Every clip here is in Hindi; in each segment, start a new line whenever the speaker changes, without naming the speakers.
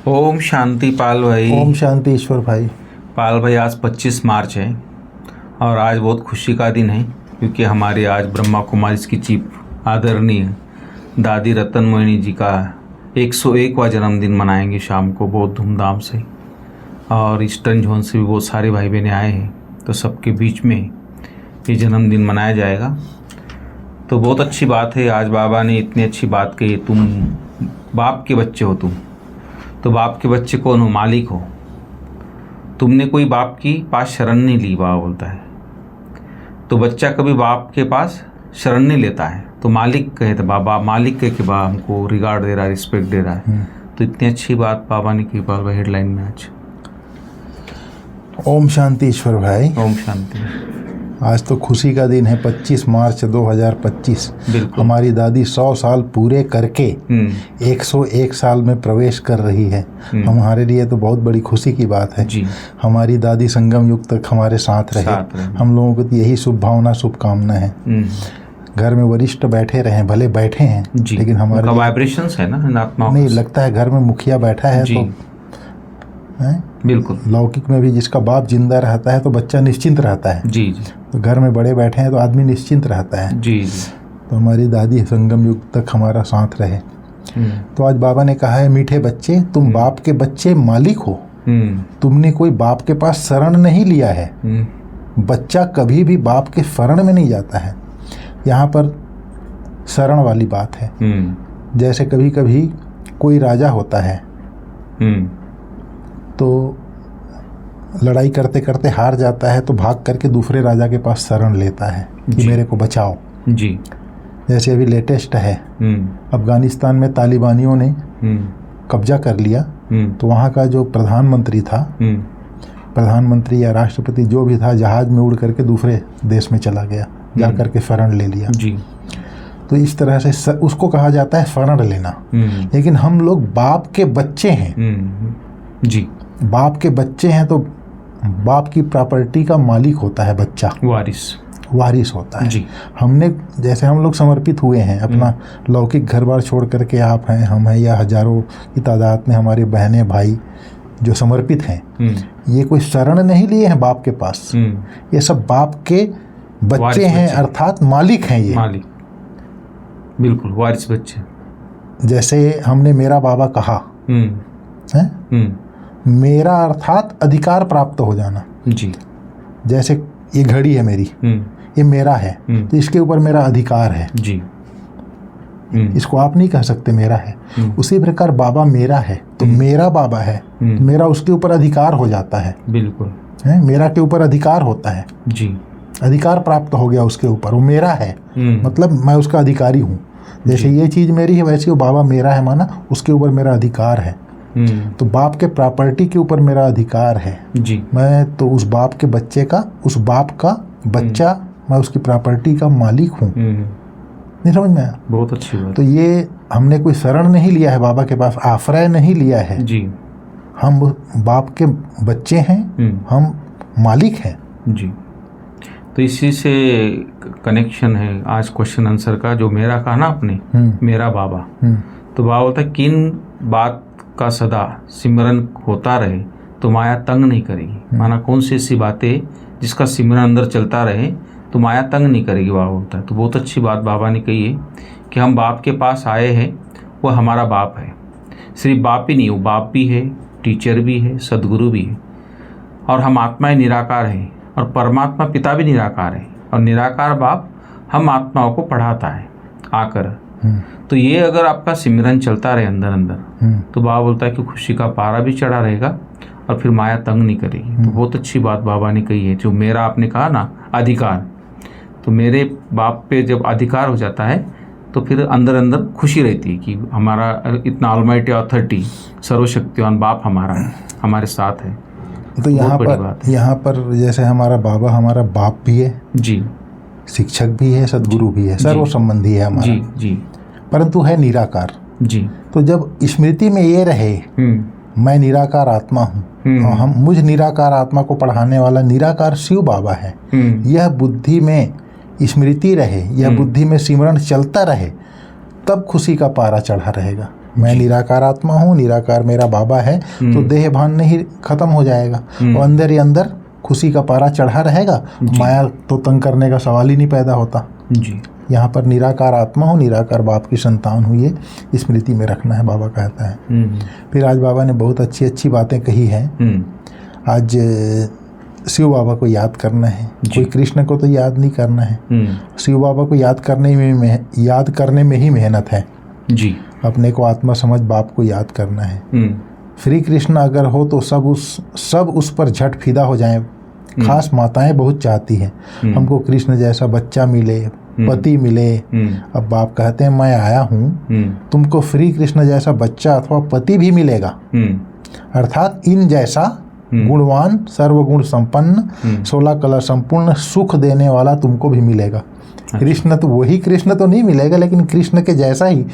ओम शांति पाल भाई।
ओम शांति ईश्वर भाई।
पाल भाई, आज 25 मार्च है और आज बहुत खुशी का दिन है क्योंकि हमारी आज ब्रह्मा कुमारी की चीफ आदरणीय दादी रतन मोहिनी जी का 101वां जन्मदिन मनाएंगे शाम को बहुत धूमधाम से। और ईस्टर्न जोन से भी बहुत सारे भाई बहनें आए हैं, तो सबके बीच में ये जन्मदिन मनाया जाएगा। तो बहुत अच्छी बात है, आज बाबा ने इतनी अच्छी बात कही। तुम बाप के बच्चे हो, तुम तो बाप के बच्चे कौन हो? मालिक हो। तुमने कोई बाप की पास शरण नहीं ली, बाबा बोलता है। तो बच्चा कभी बाप के पास शरण नहीं लेता है, तो मालिक कहे तो बाबा, मालिक कहे कि बाबा हमको रिगार्ड दे रहा है, रिस्पेक्ट दे रहा है। तो इतनी अच्छी बात बाबा ने की पाल भाई हेडलाइन में आज।
ओम शांति ईश्वर भाई।
ओम शांति।
आज तो खुशी का दिन है, 25 मार्च 2025।
बिल्कुल।
हमारी दादी 100 साल पूरे करके 101 साल में प्रवेश कर रही है। हमारे लिए तो बहुत बड़ी खुशी की बात है
जी।
हमारी दादी संगम युग तक हमारे साथ रहे। हम लोगों को तो यही शुभ भावना, शुभकामना है। घर में वरिष्ठ बैठे रहे, भले बैठे हैं लेकिन हमारे
वाइब्रेशंस है ना आत्मा।
नहीं लगता है घर में मुखिया बैठा है तो
बिल्कुल।
लौकिक में भी जिसका बाप जिंदा रहता है तो बच्चा निश्चिंत रहता है।
जी जी।
तो घर में बड़े बैठे हैं तो आदमी निश्चिंत रहता है।
जी जी।
तो हमारी दादी संगम युग तक हमारा साथ रहे। तो आज बाबा ने कहा है, मीठे बच्चे, तुम बाप के बच्चे मालिक हो। तुमने कोई बाप के पास शरण नहीं लिया है। बच्चा कभी भी बाप के शरण में नहीं जाता है। यहाँ पर शरण वाली बात है। जैसे कभी कभी कोई राजा होता है तो लड़ाई करते करते हार जाता है, तो भाग करके दूसरे राजा के पास शरण लेता है कि मेरे को बचाओ। जी। जैसे अभी लेटेस्ट है, अफगानिस्तान में तालिबानियों ने कब्जा कर लिया, तो वहाँ का जो प्रधानमंत्री था, प्रधानमंत्री या राष्ट्रपति जो भी था, जहाज में उड़ करके दूसरे देश में चला गया, जा करके शरण ले लिया। जी। तो इस तरह से उसको कहा जाता है शरण लेना। लेकिन हम लोग बाप के बच्चे हैं। जी। बाप के बच्चे हैं तो बाप की प्रॉपर्टी का मालिक होता है बच्चा, वारिस होता है। जी। हमने जैसे हम लोग समर्पित हुए हैं अपना लौकिक घर बार छोड़ करके, आप हैं, हम हैं, या हजारों की तादाद में हमारे बहनें भाई जो समर्पित हैं, ये कोई शरण नहीं लिए हैं बाप के पास। ये सब बाप के बच्चे हैं, अर्थात मालिक हैं। ये मालिक,
बिल्कुल वारिस बच्चे।
जैसे हमने मेरा बाबा कहा है, मेरा अर्थात अधिकार प्राप्त हो जाना। जी। जैसे ये घड़ी है मेरी, ये मेरा है, तो इसके ऊपर मेरा अधिकार है। जी। इसको आप नहीं कह सकते मेरा है। उसी प्रकार बाबा मेरा है तो मेरा बाबा है, तो मेरा उसके ऊपर अधिकार हो जाता है। बिल्कुल है, मेरा के ऊपर अधिकार होता है। जी। अधिकार प्राप्त हो गया उसके ऊपर, वो मेरा है, मतलब मैं उसका अधिकारी हूँ। जैसे ये चीज मेरी है वैसे वो बाबा मेरा है, माना उसके ऊपर मेरा अधिकार है। तो बाप के प्रॉपर्टी के ऊपर मेरा अधिकार है। जी। मैं तो उस बाप के बच्चे का, उस बाप का बच्चा, मैं उसकी प्रॉपर्टी का मालिक हूँ। नहीं समझ में आया?
बहुत अच्छी बात।
तो ये हमने कोई शरण नहीं लिया है बाबा के पास, आश्रय नहीं लिया है। जी। हम बाप के बच्चे हैं, हम मालिक हैं। जी।
तो इसी से कनेक्शन है आज क्वेश्चन आंसर का, जो मेरा कहा ना आपने, मेरा बाबा। तो बाबा बोलता है, किन बात का सदा सिमरन होता रहे तो माया तंग नहीं करेगी। माना कौन सी ऐसी बातें जिसका सिमरन अंदर चलता रहे तो माया तंग नहीं करेगी, बाबा बोलता है। तो बहुत अच्छी बात बाबा ने कही है कि हम बाप के पास आए हैं, वो हमारा बाप है। सिर्फ बाप ही नहीं, वो बाप भी है, टीचर भी है, सदगुरु भी है। और हम आत्माएं निराकार हैं और परमात्मा पिता भी निराकार है, और निराकार बाप हम आत्माओं को पढ़ाता है आकर। तो ये अगर आपका सिमरन चलता रहे अंदर अंदर, तो बाबा बोलता है कि खुशी का पारा भी चढ़ा रहेगा और फिर माया तंग नहीं करेगी। तो बहुत अच्छी बात बाबा ने कही है। जो मेरा आपने कहा ना अधिकार, तो मेरे बाप पे जब अधिकार हो जाता है तो फिर अंदर अंदर खुशी रहती है कि हमारा इतना ऑलमाइटी अथॉरिटी, सर्वशक्तिवान बाप हमारे साथ है।
तो यहाँ पर जैसे हमारा बाबा हमारा बाप भी है। जी। शिक्षक भी है, सदगुरु भी है, सर्व संबंधी है हमारा। जी जी। परंतु है निराकार। जी। तो जब स्मृति में ये रहे मैं निराकार आत्मा हूँ और मुझ निराकार आत्मा को पढ़ाने वाला निराकार शिव बाबा है, यह बुद्धि में स्मृति रहे, यह बुद्धि में सिमरन चलता रहे, तब खुशी का पारा चढ़ा रहेगा। मैं निराकार आत्मा हूँ, निराकार मेरा बाबा है, तो देह भान नहीं खत्म हो जाएगा और अंदर ही अंदर खुशी का पारा चढ़ा रहेगा, माया तो तंग करने का सवाल ही नहीं पैदा होता
जी।
यहाँ पर निराकार आत्मा हो, निराकार बाप की संतान हुई है, स्मृति में रखना है, बाबा कहता है। फिर आज बाबा ने बहुत अच्छी अच्छी बातें कही हैं। आज शिव बाबा को याद करना है, कोई कृष्ण को तो याद नहीं करना है, शिव बाबा को याद करने में ही मेहनत है
जी।
अपने को आत्मा समझ बाप को याद करना है। श्री कृष्ण अगर हो तो सब उस पर झट फिदा हो जाएं। खास माताएं बहुत चाहती हैं हमको कृष्ण जैसा बच्चा मिले, पति मिले। अब बाप कहते हैं मैं आया हूँ, तुमको श्री कृष्ण जैसा बच्चा अथवा पति भी मिलेगा, अर्थात इन जैसा गुणवान, सर्वगुण संपन्न, 16 कला संपूर्ण, सुख देने वाला तुमको भी मिलेगा। कृष्ण तो वही कृष्ण तो नहीं मिलेगा, लेकिन कृष्ण के जैसा ही,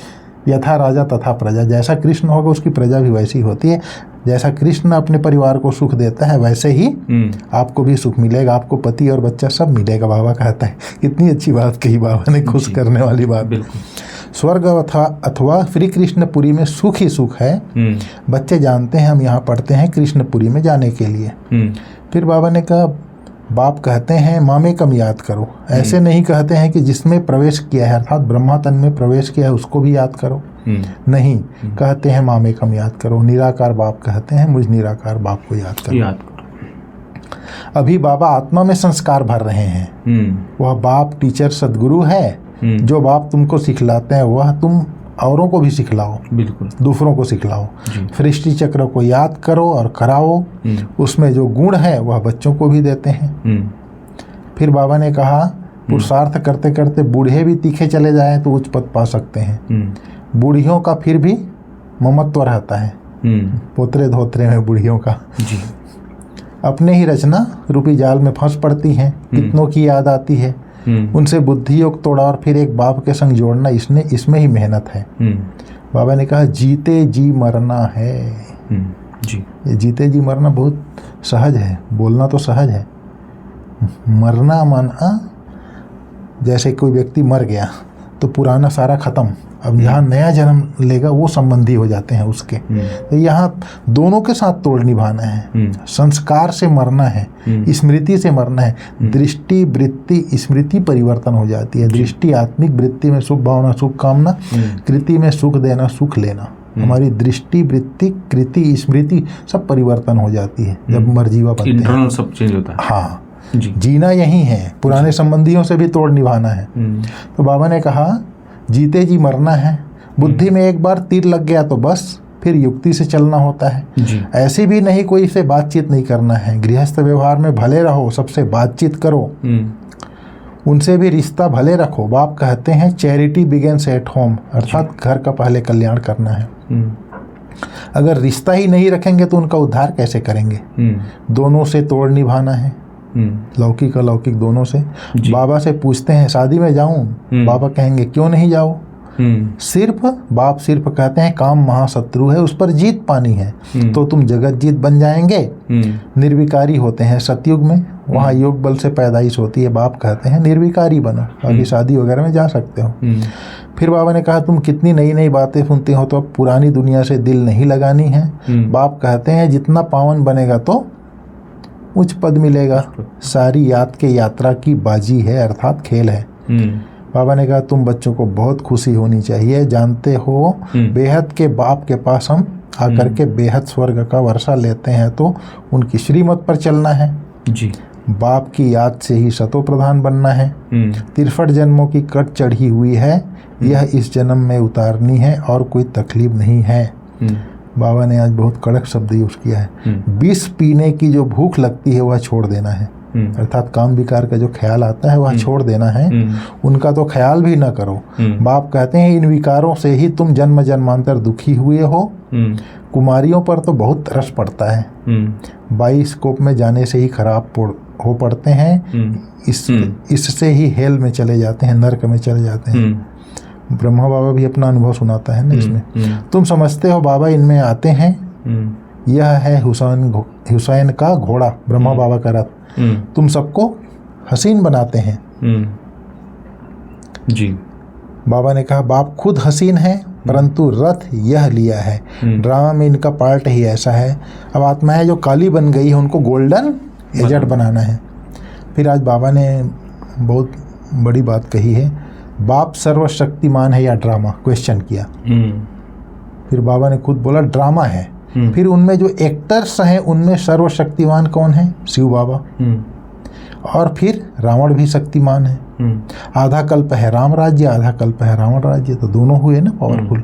यथा राजा तथा प्रजा, जैसा कृष्ण होगा उसकी प्रजा भी वैसी होती है। जैसा कृष्ण अपने परिवार को सुख देता है वैसे ही आपको भी सुख मिलेगा, आपको पति और बच्चा सब मिलेगा, बाबा कहता है। कितनी अच्छी बात कही बाबा ने, खुश करने वाली बात।
बिल्कुल।
स्वर्ग अथवा श्री कृष्णपुरी में सुख ही सुख है। बच्चे जानते हैं हम यहाँ पढ़ते हैं कृष्णपुरी में जाने के लिए। फिर बाबा ने कहा, बाप कहते हैं मामे कम याद करो, ऐसे नहीं कहते हैं कि जिसमें प्रवेश किया है अर्थात ब्रह्मा तन में प्रवेश किया है उसको भी याद करो, नहीं, कहते हैं मामे कम याद करो। निराकार बाप कहते हैं मुझ निराकार बाप को याद करो। अभी बाबा आत्मा में संस्कार भर रहे हैं। वह बाप टीचर सदगुरु है, जो बाप तुमको सिखलाते हैं वह तुम औरों को भी सिखलाओ, बिल्कुल, दूसरों को सिखलाओ। सृष्टि चक्र को याद करो और कराओ, उसमें जो गुण है वह बच्चों को भी देते हैं। फिर बाबा ने कहा, पुरुषार्थ करते करते बूढ़े भी तीखे चले जाएं तो उच्च पद पा सकते हैं। बूढ़ियों का फिर भी ममत्व रहता है, पोतरे धोतरे में बूढ़ियों का। अपने ही रचना रूपी जाल में फंस पड़ती हैं, कितनों की याद आती है, उनसे बुद्धि योग तोड़ा और फिर एक बाप के संग जोड़ना, इसमें ही मेहनत है। बाबा ने कहा, जीते जी मरना है। जी, ये जीते जी मरना बहुत सहज है, बोलना तो सहज है, मरना माना जैसे कोई व्यक्ति मर गया तो पुराना सारा खत्म, अब यहाँ नया जन्म लेगा, वो संबंधी हो जाते हैं उसके। तो यहाँ दोनों के साथ तोड़ निभाना है, संस्कार से मरना है, स्मृति से मरना है। दृष्टि वृत्ति स्मृति परिवर्तन हो जाती है। दृष्टि आत्मिक, वृत्ति में सुख भावना सुख कामना, कृति में सुख देना सुख लेना। हमारी दृष्टि वृत्ति कृति स्मृति सब परिवर्तन हो जाती है जब मर्जीवा बनते हैं,
इंटरनल सब चेंज होता है।
हाँ, जीना यही है, पुराने संबंधियों से भी तोड़ निभाना है। तो बाबा ने कहा, जीते जी मरना है। बुद्धि में एक बार तीर लग गया तो बस फिर युक्ति से चलना होता है। ऐसे भी नहीं कोई से बातचीत नहीं करना है। गृहस्थ व्यवहार में भले रहो, सबसे बातचीत करो, उनसे भी रिश्ता भले रखो। बाप कहते हैं चैरिटी बिगिंस एट होम, अर्थात घर का पहले कल्याण करना है। अगर रिश्ता ही नहीं रखेंगे तो उनका उद्धार कैसे करेंगे। दोनों से तोड़ निभाना है, लौकिक अलौकिक दोनों से। बाबा से पूछते हैं शादी में जाऊं, बाबा कहेंगे क्यों नहीं जाओ। बाप सिर्फ कहते हैं काम महाशत्रु है, उस पर जीत पानी है तो तुम जगत जीत बन जाएंगे। निर्विकारी होते हैं सतयुग में, वहाँ योग बल से पैदाइश होती है। बाप कहते हैं निर्विकारी बनो, बाकी शादी वगैरह में जा सकते हो। फिर बाबा ने कहा, तुम कितनी नई नई बातें सुनते हो तो अब पुरानी दुनिया से दिल नहीं लगानी है। बाप कहते हैं जितना पावन बनेगा तो उच्च पद मिलेगा। सारी याद के यात्रा की बाजी है, अर्थात खेल है। बाबा ने कहा, तुम बच्चों को बहुत खुशी होनी चाहिए। जानते हो बेहद के बाप के पास हम आकर के बेहद स्वर्ग का वर्षा लेते हैं तो उनकी श्रीमत पर चलना है। जी, बाप की याद से ही सतो प्रधान बनना है। 63 जन्मों की कट चढ़ी हुई है, यह इस जन्म में उतारनी है और कोई तकलीफ नहीं है। बाबा ने आज बहुत कड़क शब्द यूज किया है। विष पीने की जो भूख लगती है वह छोड़ देना है, अर्थात काम विकार का जो ख्याल आता है वह छोड़ देना है। उनका तो ख्याल भी ना करो। बाप कहते हैं इन विकारों से ही तुम जन्म जन्मांतर दुखी हुए हो। कुमारियों पर तो बहुत रस पड़ता है, 22 स्कोप में जाने से ही खराब हो पड़ते हैं। इससे ही हेल में चले जाते हैं, नरक में चले जाते हैं। ब्रह्मा बाबा भी अपना अनुभव सुनाता है ना इसमें। तुम समझते हो बाबा इनमें आते हैं, यह है हुसैन का घोड़ा, ब्रह्मा बाबा का रथ। तुम सबको हसीन बनाते हैं। जी, बाबा ने कहा बाप खुद हसीन है, परंतु रथ यह लिया है। ड्रामा में इनका पार्ट ही ऐसा है। अब आत्माएं जो काली बन गई है उनको गोल्डन एजेंट बनाना है। फिर आज बाबा ने बहुत बड़ी बात कही है, बाप सर्वशक्तिमान है या ड्रामा, क्वेश्चन किया। फिर बाबा ने खुद बोला ड्रामा है। फिर उनमें जो एक्टर्स हैं उनमें सर्वशक्तिमान कौन है? शिव बाबा। और फिर रावण भी शक्तिमान है। आधा कल्प है राम राज्य, आधा कल्प है रावण राज्य, तो दोनों हुए ना पावरफुल।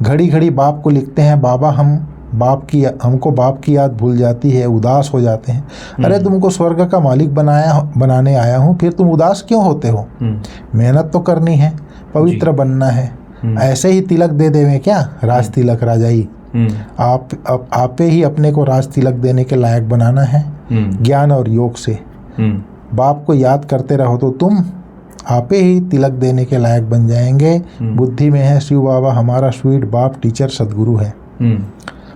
घड़ी घड़ी बाप को लिखते हैं, बाबा हमको बाप की याद भूल जाती है, उदास हो जाते हैं। अरे तुमको स्वर्ग का मालिक बनाने आया हूँ, फिर तुम उदास क्यों होते हो? मेहनत तो करनी है, पवित्र बनना है। ऐसे ही तिलक दे देवे क्या? राज तिलक राजाई। आपे ही अपने को राज तिलक देने के लायक बनाना है ज्ञान और योग से। बाप को याद करते रहो तो तुम आपे ही तिलक देने के लायक बन जाएंगे। बुद्धि में है शिव बाबा हमारा स्वीट बाप, टीचर, सदगुरु है।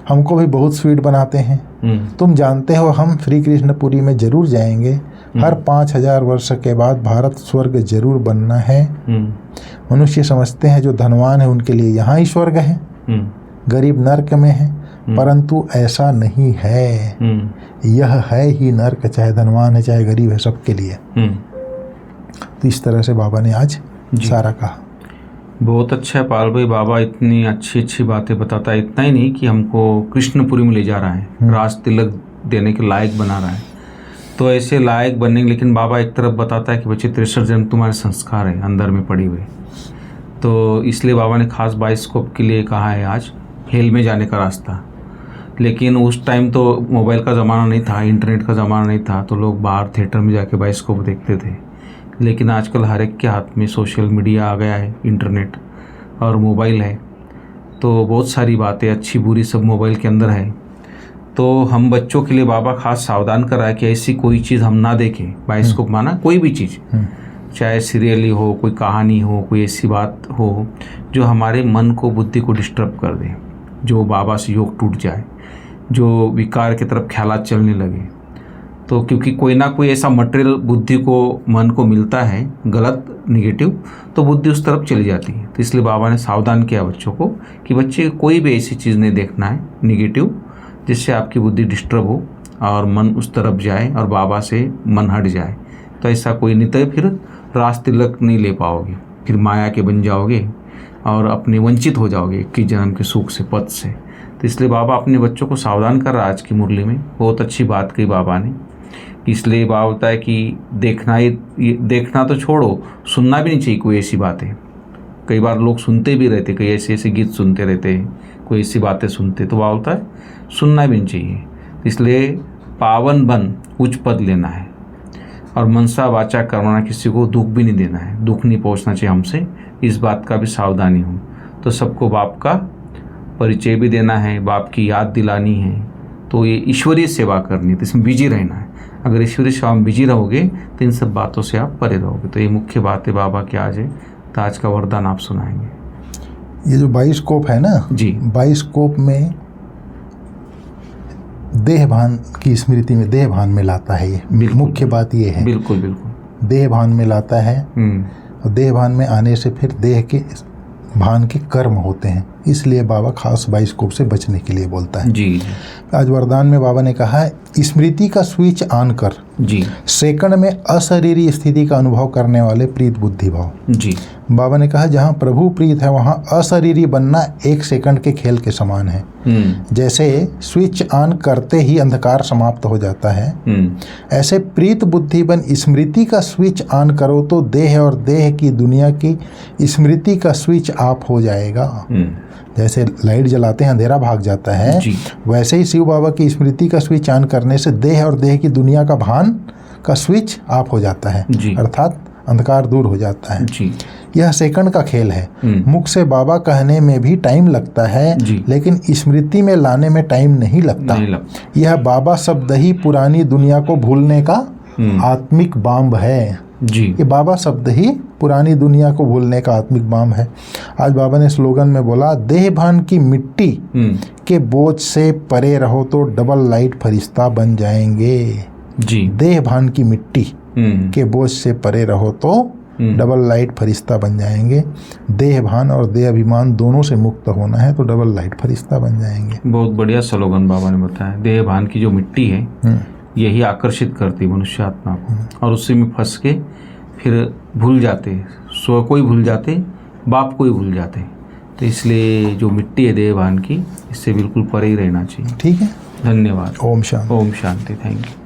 हमको भी बहुत स्वीट बनाते हैं। तुम जानते हो हम श्री कृष्णपुरी में जरूर जाएंगे। हर 5000 वर्ष के बाद भारत स्वर्ग जरूर बनना है। मनुष्य समझते हैं जो धनवान है उनके लिए यहाँ ही स्वर्ग है, गरीब नर्क में है, परंतु ऐसा नहीं है। यह है ही नर्क, चाहे धनवान है चाहे गरीब है, सबके लिए। तो इस तरह से बाबा ने आज सारा कहा।
बहुत अच्छा है पाल भाई, बाबा इतनी अच्छी अच्छी बातें बताता है। इतना ही नहीं कि हमको कृष्णपुरी में ले जा रहा है, राज तिलक देने के लायक बना रहा है। तो ऐसे लायक बनने, लेकिन बाबा एक तरफ बताता है कि बच्चे 63 जन्म तुम्हारे संस्कार है अंदर में पड़ी हुए। तो इसलिए बाबा ने खास बाइस्कोप के लिए कहा है आज हेल में जाने का रास्ता। लेकिन उस टाइम तो मोबाइल का ज़माना नहीं था, इंटरनेट का ज़माना नहीं था, तो लोग बाहर थिएटर में जाके बाइस्कोप देखते थे। लेकिन आजकल हर एक के हाथ में सोशल मीडिया आ गया है, इंटरनेट और मोबाइल है, तो बहुत सारी बातें अच्छी बुरी सब मोबाइल के अंदर है। तो हम बच्चों के लिए बाबा खास सावधान कर रहा है कि ऐसी कोई चीज़ हम ना देखें। बाइस्कोप माना कोई भी चीज़, चाहे सीरियल ही हो, कोई कहानी हो, कोई ऐसी बात हो जो हमारे मन को, बुद्धि को डिस्टर्ब कर दे, जो बाबा से योग टूट जाए, जो विकार की तरफ ख्यालात चलने लगे। तो क्योंकि कोई ना कोई ऐसा मटेरियल बुद्धि को, मन को मिलता है गलत, निगेटिव, तो बुद्धि उस तरफ चली जाती है। तो इसलिए बाबा ने सावधान किया बच्चों को कि बच्चे कोई भी ऐसी चीज़ नहीं देखना है निगेटिव, जिससे आपकी बुद्धि डिस्टर्ब हो और मन उस तरफ जाए और बाबा से मन हट जाए। तो ऐसा कोई नहीं, तो फिर राज तिलक नहीं ले पाओगे, फिर माया के बन जाओगे और अपने वंचित हो जाओगे 21 जन्म के सुख से, पद से। तो इसलिए बाबा अपने बच्चों को सावधान कर रहा है आज की मुरली में। बहुत अच्छी बात कही बाबा ने। इसलिए बाबा होता है कि देखना तो छोड़ो, सुनना भी नहीं चाहिए कोई ऐसी बातें। कई बार लोग सुनते भी रहते, कई ऐसे ऐसे गीत सुनते रहते हैं, कोई ऐसी बातें सुनते, तो बाबा होता है सुनना भी नहीं चाहिए। इसलिए पावन बन उच्च पद लेना है और मनसा वाचा कर्मणा, किसी को दुख भी नहीं देना है, दुख नहीं पहुंचना चाहिए हमसे, इस बात का भी सावधानी हो। तो सबको बाप का परिचय भी देना है, बाप की याद दिलानी है, तो ये ईश्वरीय सेवा करनी है, तो इसमें बिजी रहना है। अगर ईश्वरीय सेवा में बिजी रहोगे तो इन सब बातों से आप परे रहोगे। तो ये मुख्य बात है बाबा की आज है। तो आज का वरदान आप सुनाएंगे।
ये जो बाइस्कोप है ना
जी,
बाइस्कोप में देह भान की स्मृति में, देह भान में लाता है। ये मुख्य बात ये है।
बिल्कुल बिल्कुल,
देह भान में लाता है। और देह भान में आने से फिर देह के भान के कर्म होते हैं, इसलिए बाबा खास बाइस्कोप से बचने के लिए बोलता है।
जी।
आज वरदान में बाबा ने कहा है स्मृति का स्विच ऑन कर
जी,
सेकंड में अशरीरी स्थिति का अनुभव करने वाले प्रीत बुद्धि भाव।
जी,
बाबा ने कहा जहाँ प्रभु प्रीत है वहाँ अशरीरी बनना 1 सेकंड के खेल के समान है। जैसे स्विच ऑन करते ही अंधकार समाप्त हो जाता है, ऐसे प्रीत बुद्धि बन स्मृति का स्विच ऑन करो तो देह और देह की दुनिया की स्मृति का स्विच ऑफ हो जाएगा। जैसे लाइट जलाते हैं अंधेरा भाग जाता है, वैसे ही शिव बाबा की स्मृति का स्विच ऑन करने से देह और देह की दुनिया का भान का स्विच ऑफ हो जाता है, अर्थात अंधकार दूर हो जाता है। यह सेकंड का खेल है। मुख से बाबा कहने में भी टाइम लगता है, लेकिन स्मृति में लाने में टाइम नहीं लगता। यह बाबा शब्द ही पुरानी दुनिया को भूलने का आत्मिक बाम है। ये बाबा शब्द ही पुरानी दुनिया को भूलने का आत्मिक बाम है। आज बाबा ने स्लोगन में बोला देह भान की मिट्टी के बोझ से परे रहो तो डबल लाइट फरिश्ता बन जाएंगे। देह भान की मिट्टी के बोझ से परे रहो तो डबल लाइट फरिश्ता बन जाएंगे। देह भान और देह अभिमान दोनों से मुक्त होना है तो डबल लाइट फरिश्ता बन जाएंगे।
बहुत बढ़िया स्लोगन बाबा ने बताया। देह भान की जो मिट्टी है यही आकर्षित करती मनुष्य आत्मा को, और उसी में फंस के फिर भूल जाते, स्व को ही भूल जाते, बाप को ही भूल जाते। तो इसलिए जो मिट्टी है देह भान की, इससे बिल्कुल परे ही रहना चाहिए।
ठीक है,
धन्यवाद।
ओम शांति।
ओम शांति। Thank you.